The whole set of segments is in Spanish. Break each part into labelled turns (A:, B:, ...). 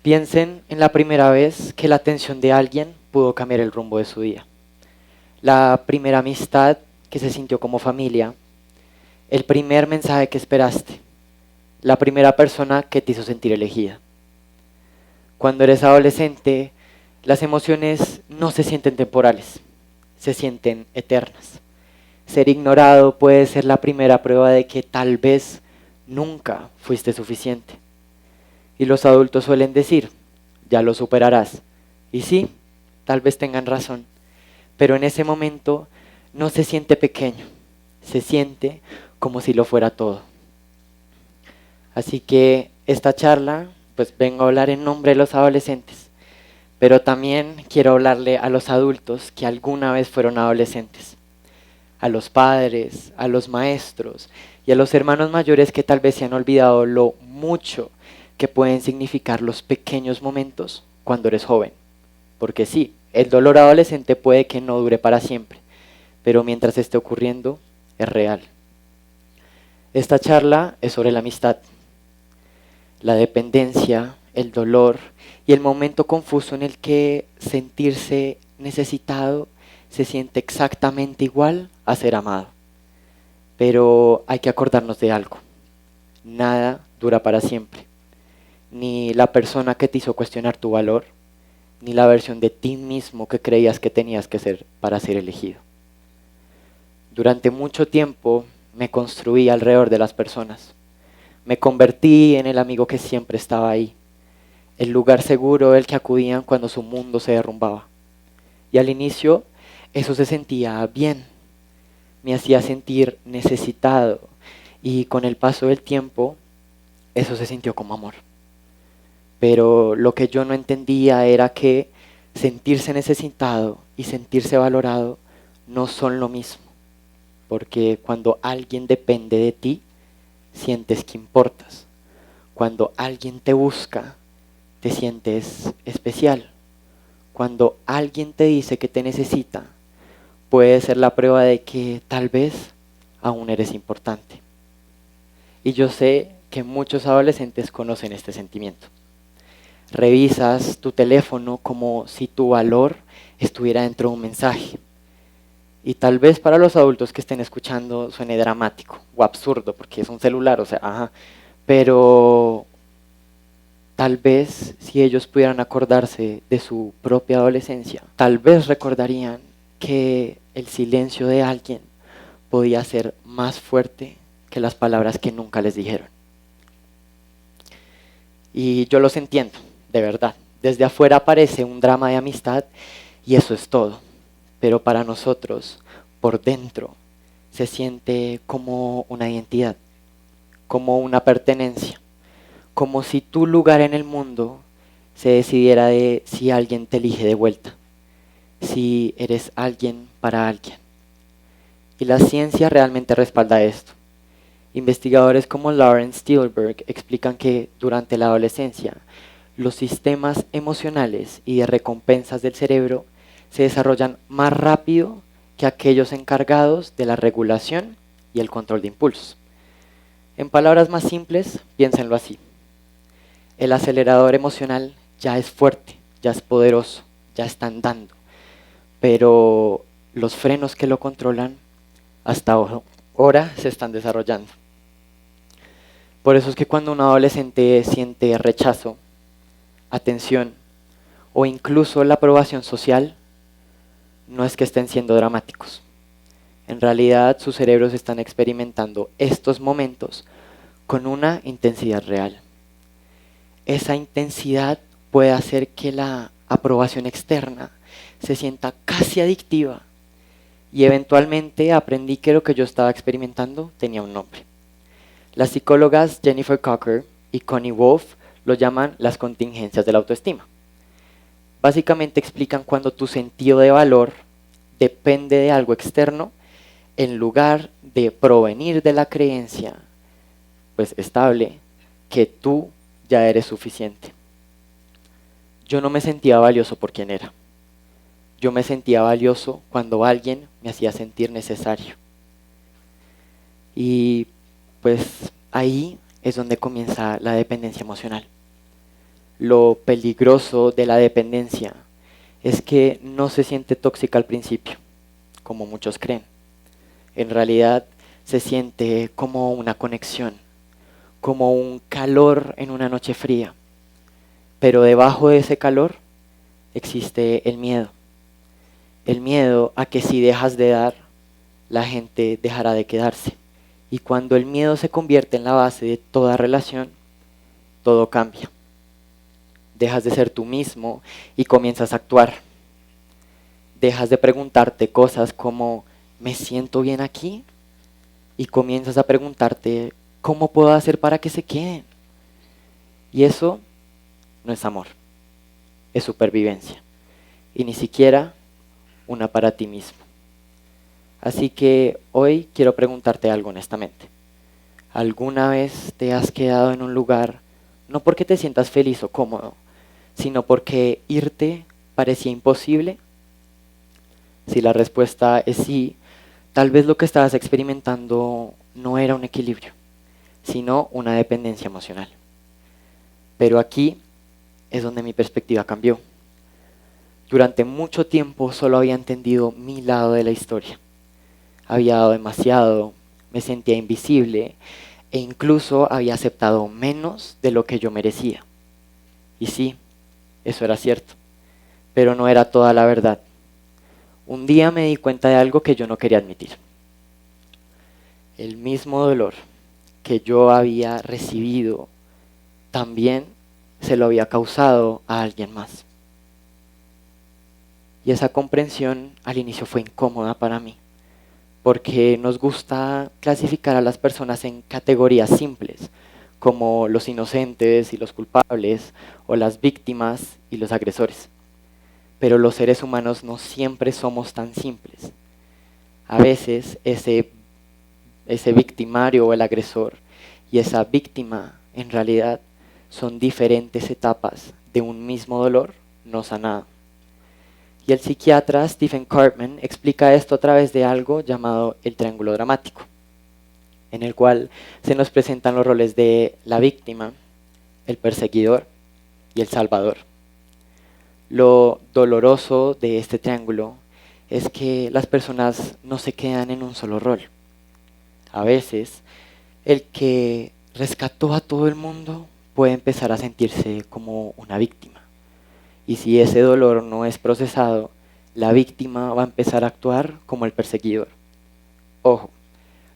A: Piensen en la primera vez que la atención de alguien pudo cambiar el rumbo de su día. La primera amistad que se sintió como familia. El primer mensaje que esperaste. La primera persona que te hizo sentir elegida. Cuando eres adolescente, las emociones no se sienten temporales, se sienten eternas. Ser ignorado puede ser la primera prueba de que tal vez nunca fuiste suficiente. Y los adultos suelen decir, ya lo superarás. Y sí, tal vez tengan razón, pero en ese momento no se siente pequeño, se siente como si lo fuera todo. Así que esta charla, pues vengo a hablar en nombre de los adolescentes, pero también quiero hablarle a los adultos que alguna vez fueron adolescentes, a los padres, a los maestros y a los hermanos mayores que tal vez se han olvidado lo mucho que pueden significar los pequeños momentos cuando eres joven. Porque sí, el dolor adolescente puede que no dure para siempre, pero mientras esté ocurriendo, es real. Esta charla es sobre la amistad, la dependencia, el dolor y el momento confuso en el que sentirse necesitado se siente exactamente igual a ser amado. Pero hay que acordarnos de algo. Nada dura para siempre. Ni la persona que te hizo cuestionar tu valor, ni la versión de ti mismo que creías que tenías que ser para ser elegido. Durante mucho tiempo me construí alrededor de las personas. Me convertí en el amigo que siempre estaba ahí, el lugar seguro del que acudían cuando su mundo se derrumbaba. Y al inicio eso se sentía bien, me hacía sentir necesitado y con el paso del tiempo eso se sintió como amor. Pero lo que yo no entendía era que sentirse necesitado y sentirse valorado no son lo mismo, porque cuando alguien depende de ti, sientes que importas. Cuando alguien te busca, te sientes especial. Cuando alguien te dice que te necesita, puede ser la prueba de que tal vez aún eres importante. Y yo sé que muchos adolescentes conocen este sentimiento. Revisas tu teléfono como si tu valor estuviera dentro de un mensaje. Y tal vez para los adultos que estén escuchando suene dramático o absurdo porque es un celular, o sea, ajá. Pero tal vez si ellos pudieran acordarse de su propia adolescencia, tal vez recordarían que el silencio de alguien podía ser más fuerte que las palabras que nunca les dijeron. Y yo los entiendo, de verdad. Desde afuera parece un drama de amistad y eso es todo. Pero para nosotros, por dentro, se siente como una identidad, como una pertenencia, como si tu lugar en el mundo se decidiera de si alguien te elige de vuelta, si eres alguien para alguien. Y la ciencia realmente respalda esto. Investigadores como Lawrence Stillberg explican que durante la adolescencia los sistemas emocionales y de recompensas del cerebro se desarrollan más rápido que aquellos encargados de la regulación y el control de impulsos. En palabras más simples, piénsenlo así. El acelerador emocional ya es fuerte, ya es poderoso, ya está andando, pero los frenos que lo controlan hasta ahora se están desarrollando. Por eso es que cuando un adolescente siente rechazo, atención o incluso la aprobación social, no es que estén siendo dramáticos. En realidad sus cerebros están experimentando estos momentos con una intensidad real. Esa intensidad puede hacer que la aprobación externa se sienta casi adictiva y eventualmente aprendí que lo que yo estaba experimentando tenía un nombre. Las psicólogas Jennifer Cocker y Connie Wolf lo llaman las contingencias de la autoestima. Básicamente explican cuando tu sentido de valor depende de algo externo en lugar de provenir de la creencia pues estable que tú ya eres suficiente. Yo no me sentía valioso por quien era. Yo me sentía valioso cuando alguien me hacía sentir necesario. Y pues ahí es donde comienza la dependencia emocional. Lo peligroso de la dependencia es que no se siente tóxica al principio, como muchos creen. En realidad se siente como una conexión, como un calor en una noche fría. Pero debajo de ese calor existe el miedo. El miedo a que si dejas de dar, la gente dejará de quedarse. Y cuando el miedo se convierte en la base de toda relación, todo cambia. Dejas de ser tú mismo y comienzas a actuar. Dejas de preguntarte cosas como, ¿me siento bien aquí? Y comienzas a preguntarte, ¿cómo puedo hacer para que se queden? Y eso no es amor, es supervivencia. Y ni siquiera una para ti mismo. Así que hoy quiero preguntarte algo honestamente. ¿Alguna vez te has quedado en un lugar no porque te sientas feliz o cómodo, sino porque irte parecía imposible? Si la respuesta es sí, tal vez lo que estabas experimentando no era un equilibrio, sino una dependencia emocional. Pero aquí es donde mi perspectiva cambió. Durante mucho tiempo solo había entendido mi lado de la historia. Había dado demasiado, me sentía invisible e incluso había aceptado menos de lo que yo merecía. Y sí, eso era cierto, pero no era toda la verdad. Un día me di cuenta de algo que yo no quería admitir. El mismo dolor que yo había recibido también se lo había causado a alguien más. Y esa comprensión al inicio fue incómoda para mí, porque nos gusta clasificar a las personas en categorías simples, como los inocentes y los culpables, o las víctimas y los agresores. Pero los seres humanos no siempre somos tan simples. A veces ese victimario o el agresor y esa víctima en realidad son diferentes etapas de un mismo dolor no sanado. Y el psiquiatra Stephen Cartman explica esto a través de algo llamado el triángulo dramático, en el cual se nos presentan los roles de la víctima, el perseguidor y el salvador. Lo doloroso de este triángulo es que las personas no se quedan en un solo rol. A veces, el que rescató a todo el mundo puede empezar a sentirse como una víctima. Y si ese dolor no es procesado, la víctima va a empezar a actuar como el perseguidor. Ojo,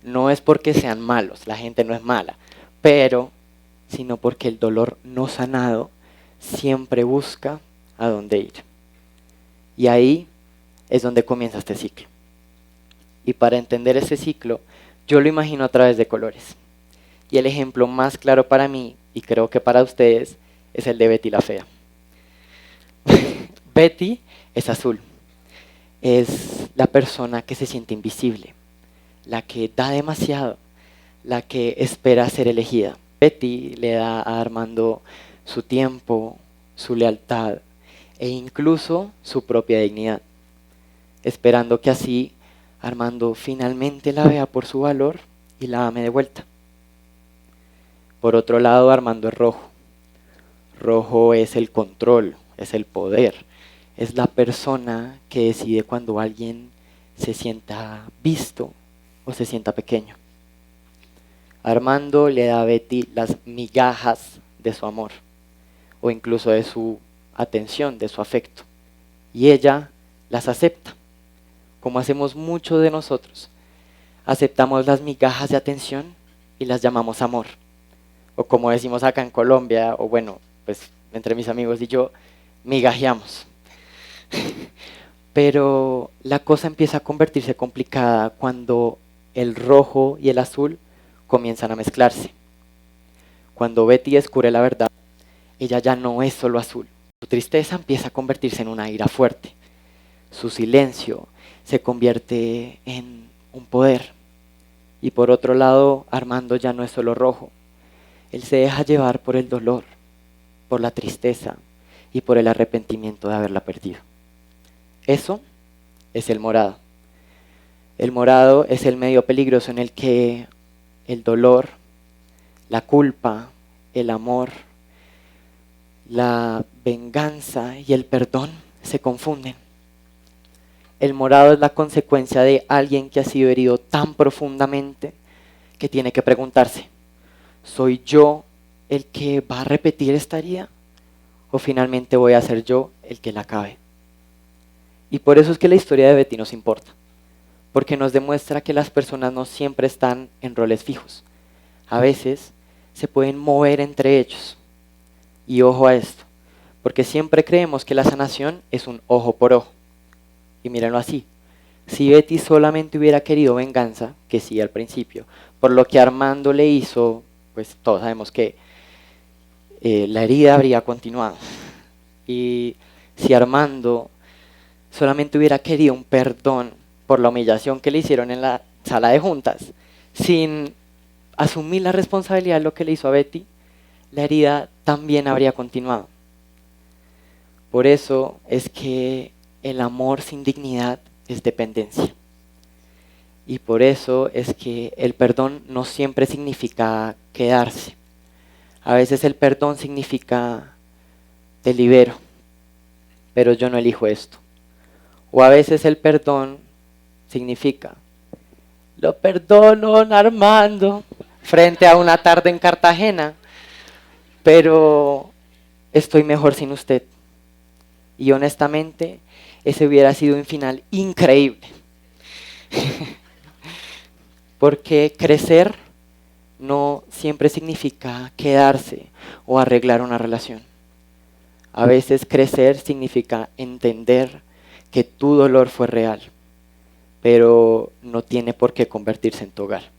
A: no es porque sean malos, la gente no es mala, pero sino porque el dolor no sanado siempre busca a dónde ir. Y ahí es donde comienza este ciclo. Y para entender este ciclo, yo lo imagino a través de colores. Y el ejemplo más claro para mí, y creo que para ustedes, es el de Betty la Fea. Betty es azul. Es la persona que se siente invisible, la que da demasiado, la que espera ser elegida. Betty le da a Armando su tiempo, su lealtad e incluso su propia dignidad, esperando que así Armando finalmente la vea por su valor y la ame de vuelta. Por otro lado, Armando es rojo. Rojo es el control, es el poder, es la persona que decide cuando alguien se sienta visto o se sienta pequeño. Armando le da a Betty las migajas de su amor o incluso de su atención, de su afecto. Y ella las acepta, como hacemos muchos de nosotros. Aceptamos las migajas de atención y las llamamos amor. O como decimos acá en Colombia, o bueno, pues entre mis amigos y yo, migajeamos. Pero la cosa empieza a convertirse complicada cuando el rojo y el azul comienzan a mezclarse. Cuando Betty descubre la verdad, ella ya no es solo azul. Su tristeza empieza a convertirse en una ira fuerte. Su silencio se convierte en un poder. Y por otro lado, Armando ya no es solo rojo. Él se deja llevar por el dolor, por la tristeza y por el arrepentimiento de haberla perdido. Eso es el morado. El morado es el medio peligroso en el que el dolor, la culpa, el amor La venganza y el perdón se confunden. El morado es la consecuencia de alguien que ha sido herido tan profundamente que tiene que preguntarse, ¿soy yo el que va a repetir esta herida? ¿O finalmente voy a ser yo el que la acabe? Y por eso es que la historia de Betty nos importa, porque nos demuestra que las personas no siempre están en roles fijos. A veces se pueden mover entre ellos. Y ojo a esto, porque siempre creemos que la sanación es un ojo por ojo. Y mírenlo así, si Betty solamente hubiera querido venganza, que sí al principio, por lo que Armando le hizo, pues todos sabemos que la herida habría continuado. Y si Armando solamente hubiera querido un perdón por la humillación que le hicieron en la sala de juntas, sin asumir la responsabilidad de lo que le hizo a Betty, la herida también habría continuado. Por eso es que el amor sin dignidad es dependencia. Y por eso es que el perdón no siempre significa quedarse. A veces el perdón significa te libero, pero yo no elijo esto. O a veces el perdón significa lo perdono, don Armando, frente a una tarde en Cartagena, pero estoy mejor sin usted. Y honestamente, ese hubiera sido un final increíble. Porque crecer no siempre significa quedarse o arreglar una relación. A veces crecer significa entender que tu dolor fue real, pero no tiene por qué convertirse en tu hogar.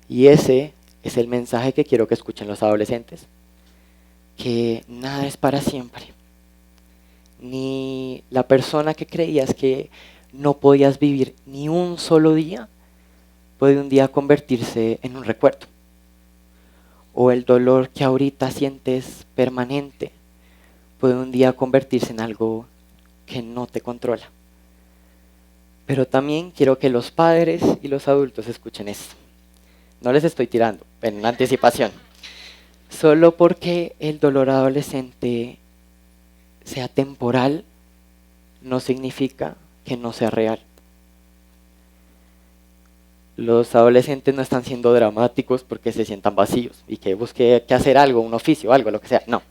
A: Y ese es el mensaje que quiero que escuchen los adolescentes, que nada es para siempre. Ni la persona que creías que no podías vivir ni un solo día, puede un día convertirse en un recuerdo. O el dolor que ahorita sientes permanente, puede un día convertirse en algo que no te controla. Pero también quiero que los padres y los adultos escuchen esto. No les estoy tirando, en anticipación. Solo porque el dolor adolescente sea temporal, no significa que no sea real. Los adolescentes no están siendo dramáticos porque se sientan vacíos y que busque que hacer algo, un oficio, algo, lo que sea. No,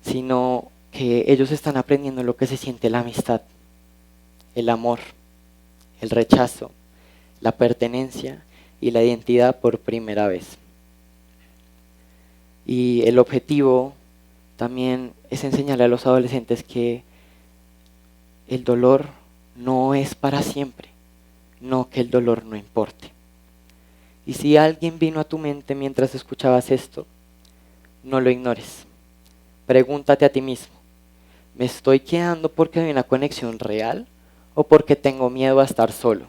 A: sino que ellos están aprendiendo lo que se siente la amistad, el amor, el rechazo, la pertenencia y la identidad por primera vez. Y el objetivo también es enseñarle a los adolescentes que el dolor no es para siempre, no que el dolor no importe. Y si alguien vino a tu mente mientras escuchabas esto, no lo ignores. Pregúntate a ti mismo, ¿me estoy quedando porque hay una conexión real o porque tengo miedo a estar solo?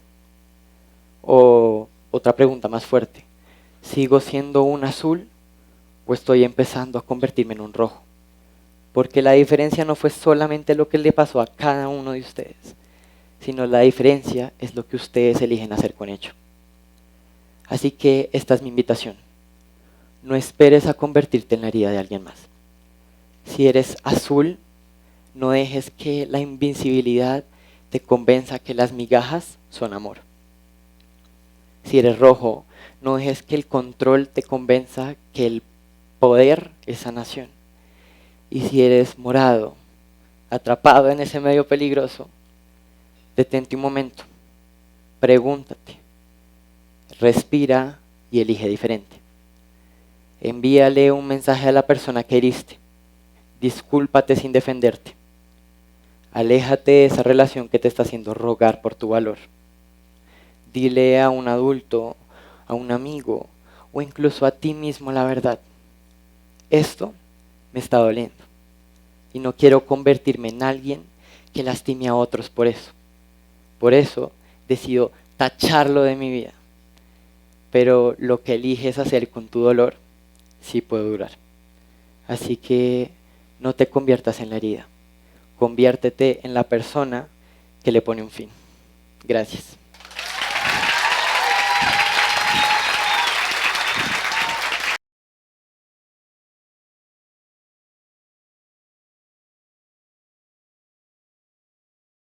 A: O otra pregunta más fuerte, ¿sigo siendo un azul o estoy empezando a convertirme en un rojo? Porque la diferencia no fue solamente lo que le pasó a cada uno de ustedes, sino la diferencia es lo que ustedes eligen hacer con ello. Así que esta es mi invitación. No esperes a convertirte en la herida de alguien más. Si eres azul, no dejes que la invincibilidad te convenza que las migajas son amor. Si eres rojo, no dejes que el control te convenza que el poder es sanación. Y si eres morado, atrapado en ese medio peligroso, detente un momento, pregúntate, respira y elige diferente. Envíale un mensaje a la persona que heriste. Discúlpate sin defenderte. Aléjate de esa relación que te está haciendo rogar por tu valor. Dile a un adulto, a un amigo o incluso a ti mismo la verdad. Esto me está doliendo y no quiero convertirme en alguien que lastime a otros por eso. Por eso decido tacharlo de mi vida. Pero lo que eliges hacer con tu dolor sí puede durar. Así que no te conviertas en la herida. Conviértete en la persona que le pone un fin. Gracias.